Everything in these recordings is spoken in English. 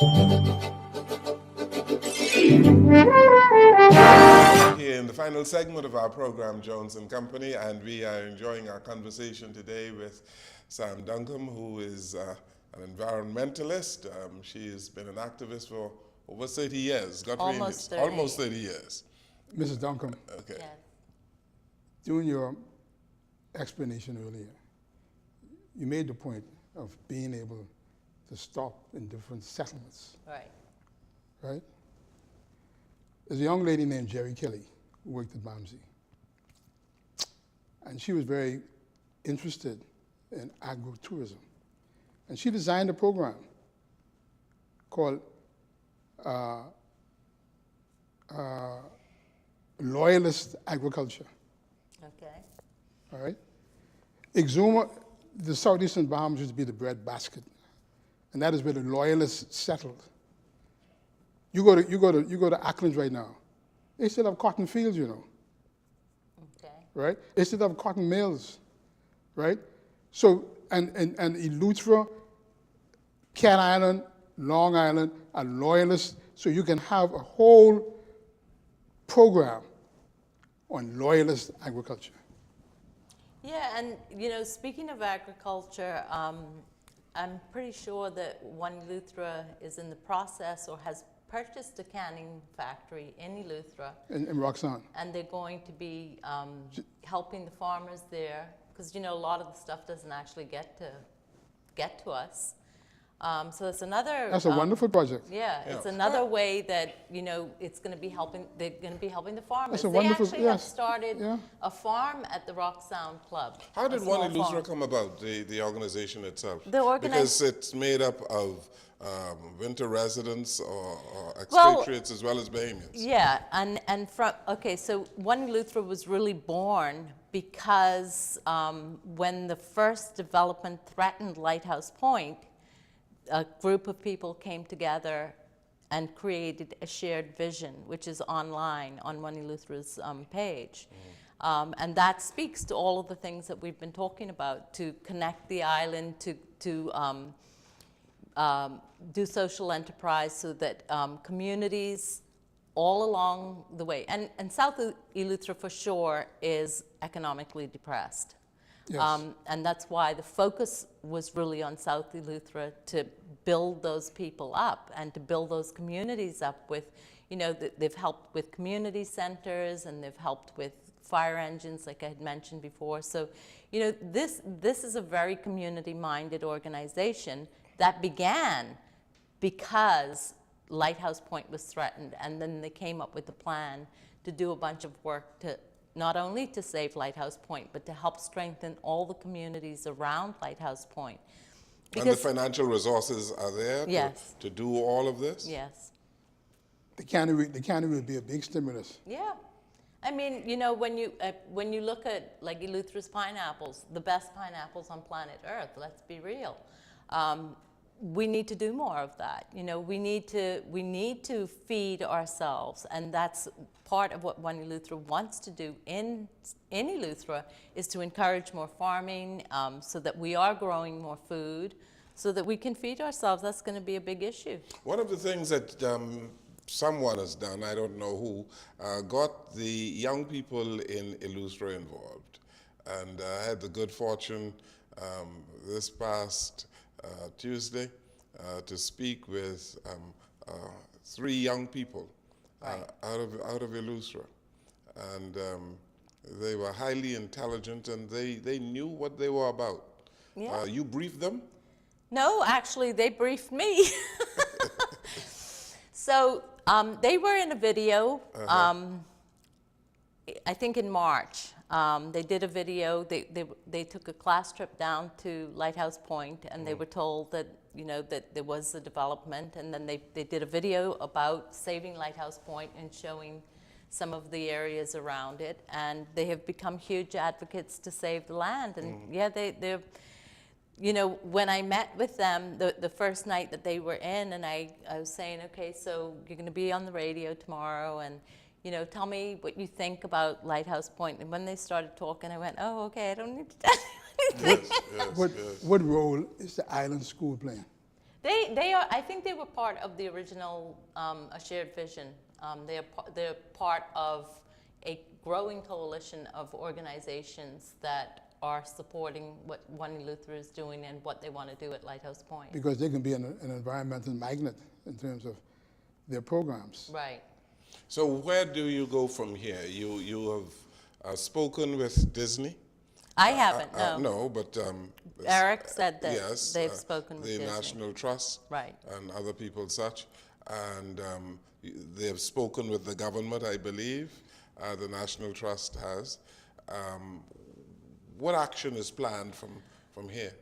Here in the final segment of our program, Jones and Company, and we are enjoying our conversation today with Sam Duncombe, who is an environmentalist. She's been an activist for over 30 years. Almost 30. Almost 30 years. Mrs. Duncombe, Okay. Yes. during your explanation earlier, you made the point of being able to stop in different settlements, Right. right? There's a young lady named Jerry Kelly who worked at BAMSI, and she was very interested in agro-tourism. And she designed a program called Loyalist Agriculture, Okay. all right? Exuma, the southeastern Bahamas used to be the breadbasket, and that is where the loyalists settled. You go to Acklands right now. They still have cotton fields, you know, Okay. right? They still have cotton mills, right? So and Eleuthera, Cat Island, Long Island are loyalists, so you can have a whole program on loyalist agriculture. Yeah, and speaking of agriculture, I'm pretty sure that One Eleuthera is in the process or has purchased a canning factory in Eleuthera, In Roxanne. and they're going to be helping the farmers there, because a lot of the stuff doesn't actually get to us. So it's another. That's a wonderful project. Yeah, it's another way that it's going to be helping. They're going to be helping the farmers. That's a They wonderful- actually have yes. started Yeah. a farm at the Rock Sound Club. How a did small One Eleuthera farm. come about, the organization itself? Because it's made up of winter residents or Well, expatriates as well as Bahamians. Yeah, and from so One Eleuthera was really born because when the first development threatened Lighthouse Point, a group of people came together and created a shared vision, which is online on One Eleuthera's page. And that speaks to all of the things that we've been talking about, to connect the island, to do social enterprise so that communities all along the way, and South Eleuthera for sure is economically depressed. Yes. And that's why the focus was really on South Eleuthera, to build those people up and to build those communities up with, they've helped with community centers and they've helped with fire engines, like I had mentioned before. So, this is a very community-minded organization that began because Lighthouse Point was threatened, and then they came up with a plan to do a bunch of work to not only to save Lighthouse Point, but to help strengthen all the communities around Lighthouse Point. And the financial resources are there Yes. to do all of this? Yes. The cannery would be a big stimulus. Yeah. I mean, when you look at like Eleuthera's pineapples, the best pineapples on planet Earth, let's be real. We need to do more of that. We need to feed ourselves, and that's part of what One Eleuthera wants to do in Eleuthera, is to encourage more farming, so that we are growing more food, so that we can feed ourselves. That's going to be a big issue. One of the things that someone has done, I don't know who, got the young people in Eleuthera involved. And I had the good fortune this past Tuesday to speak with 3 young people out of Eleuthera. And they were highly intelligent, and they knew what they were about. Yeah. You briefed them? No, actually, they briefed me. So they were in a video, I think in March. They did a video. They took a class trip down to Lighthouse Point, and they were told that that there was a development, and then they did a video about saving Lighthouse Point and showing some of the areas around it, and they have become huge advocates to save the land. And yeah, they're when I met with them the first night that they were in, and I was saying, okay, so you're going to be on the radio tomorrow, and tell me what you think about Lighthouse Point. And when they started talking, I went, oh, okay, I don't need to tell you anything. What role is the island school playing? They are. I think they were part of the original A Shared Vision. They're part of a growing coalition of organizations that are supporting what One Eleuthera is doing and what they want to do at Lighthouse Point. Because they can be an environmental magnet in terms of their programs. Right. So where do you go from here? You have spoken with Disney? I haven't, no. No, but Eric said that yes, they've spoken with the Disney. National Trust, Right. and other people such, and they have spoken with the government, I believe. The National Trust has. What action is planned from here?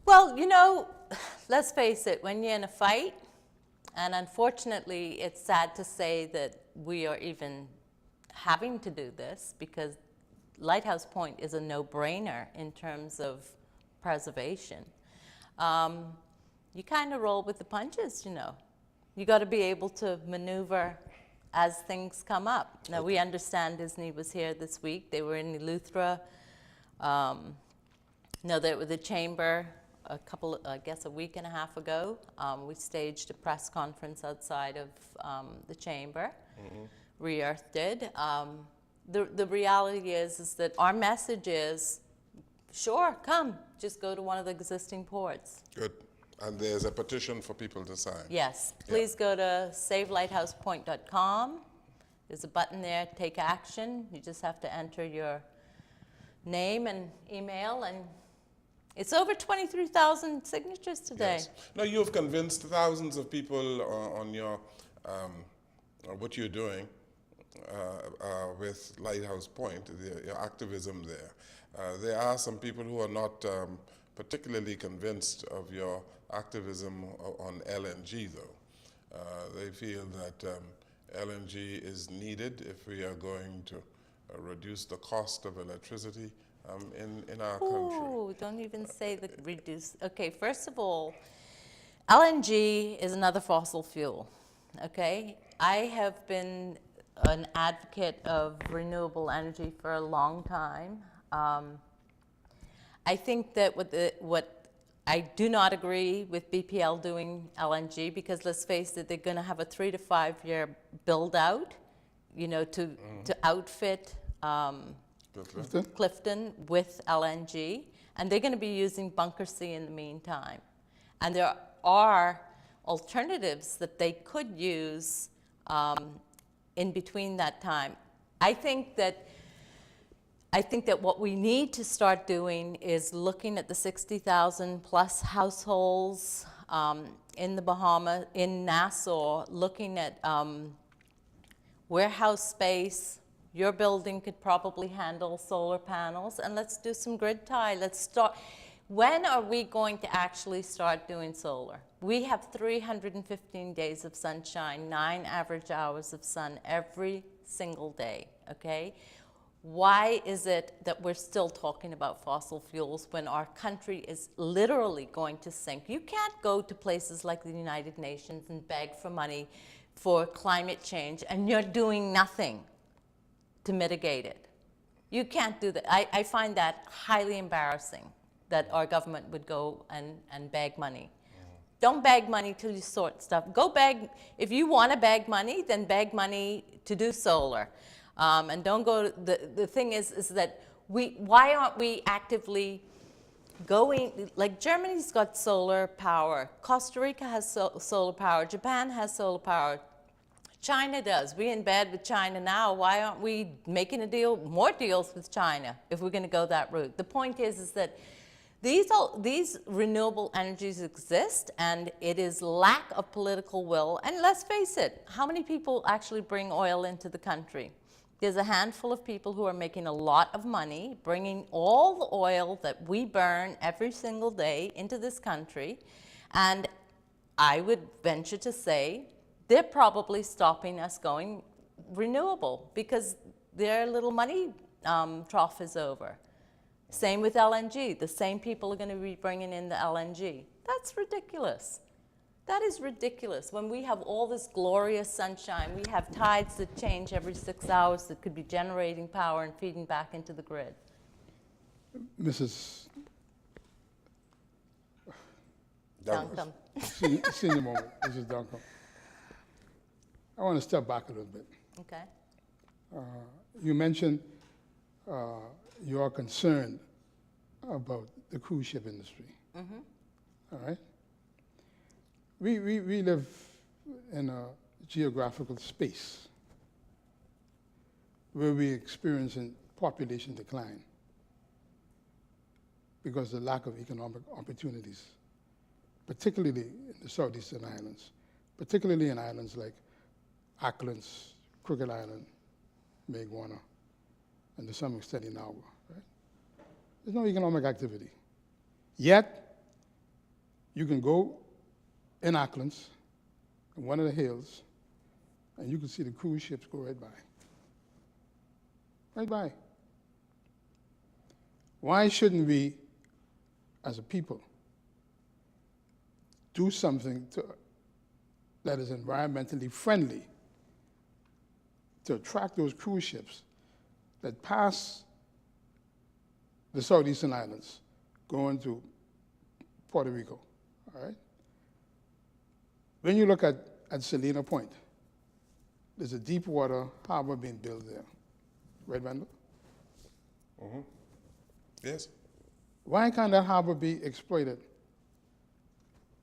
Well, you know, let's face it, when you're in a fight, and unfortunately, it's sad to say that we are even having to do this because Lighthouse Point is a no-brainer in terms of preservation. You kind of roll with the punches, you know. You got to be able to maneuver as things come up. Now, we understand Disney was here this week. They were in Eleuthera. No, they were the chamber a week and a half ago. We staged a press conference outside of the chamber. Re-Earth did. The reality is that our message is, sure, come, just go to one of the existing ports. Good. And there's a petition for people to sign. Yes, please go to savelighthouse.com. There's a button there, take action. You just have to enter your name and email, and it's over 23,000 signatures today. Yes. Now, you have convinced thousands of people on your, what you're doing with Lighthouse Point, your activism there. There are some people who are not particularly convinced of your activism on LNG, though. They feel that LNG is needed if we are going to reduce the cost of electricity in our country. Ooh, don't even say the reduce. Okay, first of all, LNG is another fossil fuel, okay? I have been an advocate of renewable energy for a long time. I think that what I do not agree with BPL doing LNG, because let's face it, they're going to have a 3 to 5 year build out, you know, to outfit Clifton with LNG, and they're going to be using Bunker C in the meantime. And there are alternatives that they could use in between that time. I think that what we need to start doing is looking at the 60,000 plus households in the Bahamas, in Nassau, looking at warehouse space. Your building could probably handle solar panels, and let's do some grid tie. Let's start. When are we going to actually start doing solar? We have 315 days of sunshine, 9 average hours of sun every single day, okay? Why is it that we're still talking about fossil fuels when our country is literally going to sink? You can't go to places like the United Nations and beg for money for climate change, and you're doing nothing to mitigate it. You can't do that. I find that highly embarrassing that our government would go and beg money. Don't beg money till you sort stuff. Go beg, if you want to beg money, then beg money to do solar. And don't go, the thing is that why aren't we actively going, like Germany's got solar power, Costa Rica has solar power, Japan has solar power, China does. We're in bed with China now. Why aren't we making more deals with China if we're going to go that route? The point is that these renewable energies exist, and it is lack of political will. And let's face it, how many people actually bring oil into the country? There's a handful of people who are making a lot of money, bringing all the oil that we burn every single day into this country. And I would venture to say they're probably stopping us going renewable because their little money trough is over. Same with LNG. The same people are going to be bringing in the LNG. That's ridiculous. That is ridiculous. When we have all this glorious sunshine, we have tides that change every 6 hours that could be generating power and feeding back into the grid. Mrs. Duncombe. Senior moment, Mrs. Duncombe. I want to step back a little bit. Okay. You mentioned you are concerned about the cruise ship industry. All right? We live in a geographical space where we're experiencing population decline because of the lack of economic opportunities, particularly in the southeastern islands, particularly in islands like Acklands, Crooked Island, Maguana, and to some extent Inawa. Right? There's no economic activity. Yet, you can go in Acklands, in one of the hills, and you can see the cruise ships go right by. Right by. Why shouldn't we, as a people, do something that is environmentally friendly to attract those cruise ships that pass the southeastern islands going to Puerto Rico, all right? When you look at Salina Point, there's a deep water harbor being built there. Right, Randall? Yes. Why can't that harbor be exploited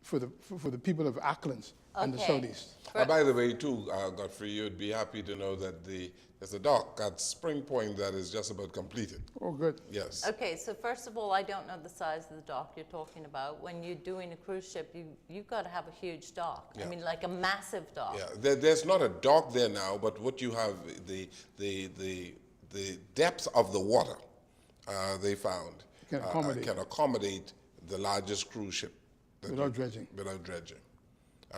for the people of Acklands and the Okay. southeast? By the way, too, Godfrey, you'd be happy to know that there's a dock at Spring Point that is just about completed. Oh, good. Yes. Okay, so first of all, I don't know the size of the dock you're talking about. When you're doing a cruise ship, you've got to have a huge dock. Yeah. I mean, like a massive dock. Yeah, there's not a dock there now, but what you have, the depth of the water, they found, Can accommodate the largest cruise ship. without dredging. Without dredging.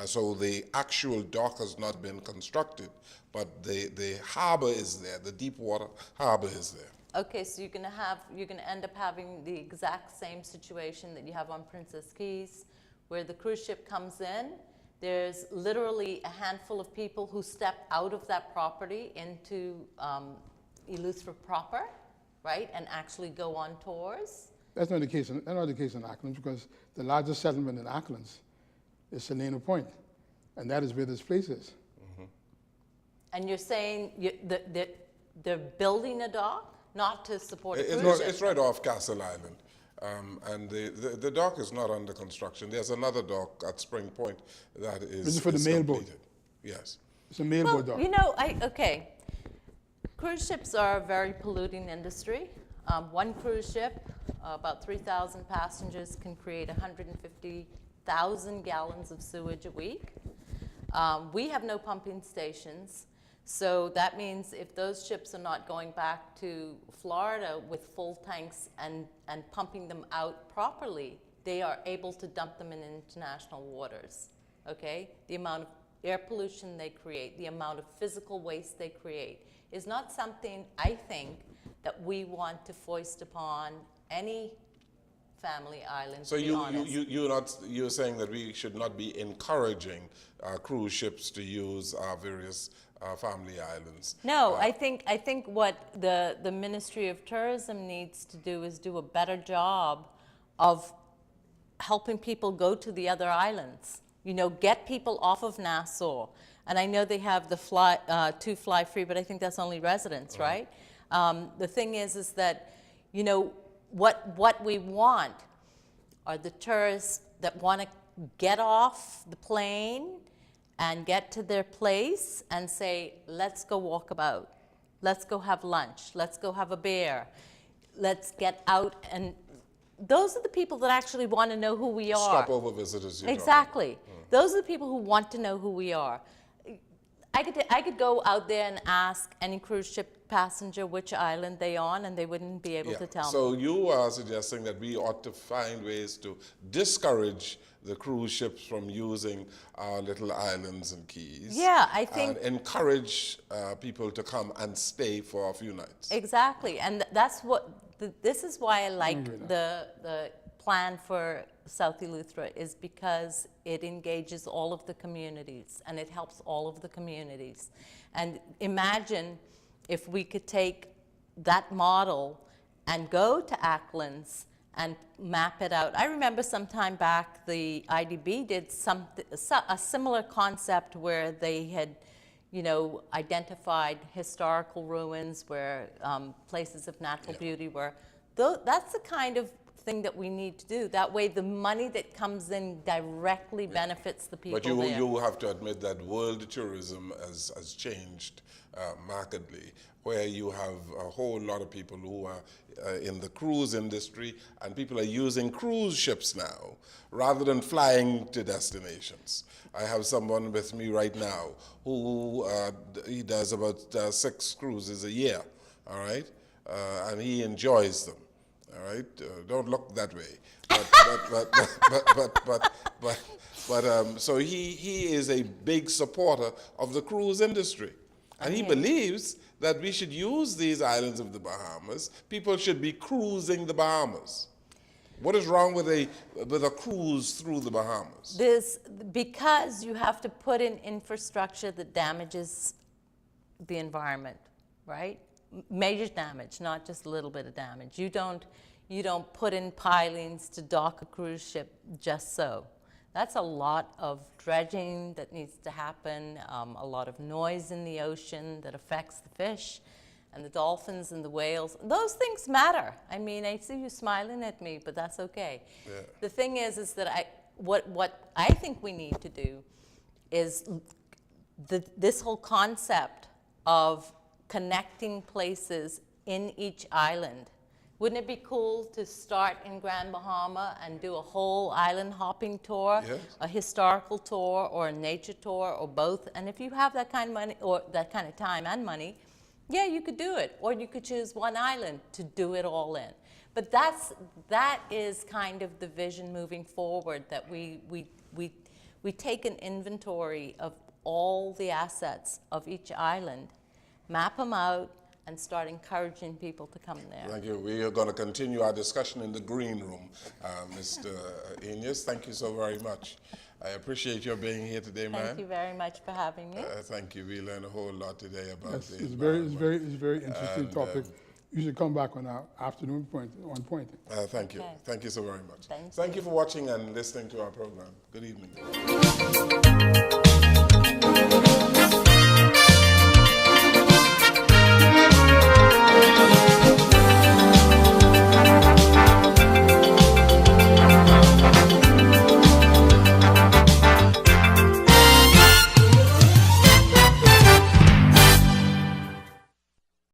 So the actual dock has not been constructed, but the harbor is there, the deep water harbor is there. Okay, so you're gonna end up having the exact same situation that you have on Princess Keys, where the cruise ship comes in. There's literally a handful of people who step out of that property into Eleuthera proper, right, and actually go on tours. That's not the case in Acklands, because the largest settlement in Acklands is Salina Point, and that is where this place is. And you're saying they're building a dock, not to support a cruise ship? It's right off Castle Island. And the dock is not under construction. There's another dock at Spring Point that is This is for the mailboat. completed. Yes. It's a mailboat dock. You know, okay. Cruise ships are a very polluting industry. One cruise ship, about 3,000 passengers, can create 150,000 gallons of sewage a week. We have no pumping stations, so that means if those ships are not going back to Florida with full tanks and pumping them out properly, they are able to dump them in international waters, okay? The amount of air pollution they create, the amount of physical waste they create is not something, I think, that we want to foist upon any family island, So to be honest. you're saying that we should not be encouraging cruise ships to use our various family islands. No, I think what the Ministry of Tourism needs to do is do a better job of helping people go to the other islands. You know, get people off of Nassau. And I know they have the two fly free, but I think that's only residents, right? The thing is that, you know, what we want are the tourists that want to get off the plane and get to their place and say, let's go walk about, let's go have lunch, let's go have a beer, let's get out. And those are the people that actually want to know who we are. Stopover visitors. Exactly. Those are the people who want to know who we are. I could go out there and ask any cruise ship passenger which island they on, and they wouldn't be able to tell me. So you are suggesting that we ought to find ways to discourage the cruise ships from using our little islands and keys. Yeah, I think. And encourage people to come and stay for a few nights. Exactly, and that's what. This is why I like the plan for South Eleuthera, is because it engages all of the communities and it helps all of the communities. And imagine if we could take that model and go to Acklands and map it out. I remember some time back the IDB did a similar concept where they had, identified historical ruins where places of natural beauty were. That's the kind of thing that we need to do. That way the money that comes in directly benefits the people But there. you have to admit that world tourism has changed markedly, where you have a whole lot of people who are in the cruise industry, and people are using cruise ships now rather than flying to destinations. I have someone with me right now who he does about 6 cruises a year, all right? And he enjoys them. All right, don't look that way. So he is a big supporter of the cruise industry, and he believes that we should use these islands of the Bahamas. People should be cruising the Bahamas. What is wrong with a cruise through the Bahamas? Because you have to put in infrastructure that damages the environment, right? Major damage, not just a little bit of damage. You don't put in pilings to dock a cruise ship just so. That's a lot of dredging that needs to happen, a lot of noise in the ocean that affects the fish and the dolphins and the whales. Those things matter. I mean, I see you smiling at me, but that's okay. Yeah. The thing is that what I think we need to do is this whole concept of connecting places in each island. Wouldn't it be cool to start in Grand Bahama and do a whole island hopping tour, yes, a historical tour or a nature tour or both? And if you have that kind of money or that kind of time and money, yeah, you could do it. Or you could choose one island to do it all in. But that is kind of the vision moving forward, that we take an inventory of all the assets of each island, map them out, and start encouraging people to come there. Thank you. We are going to continue our discussion in the green room. Mr. Enyas, thank you so very much. I appreciate your being here today, ma'am. Thank you very much for having me. Thank you. We learned a whole lot today about yes, the it's very interesting topic. You should come back on our afternoon on point. Thank you. Okay. Thank you so very much. Thank you for watching and listening to our program. Good evening.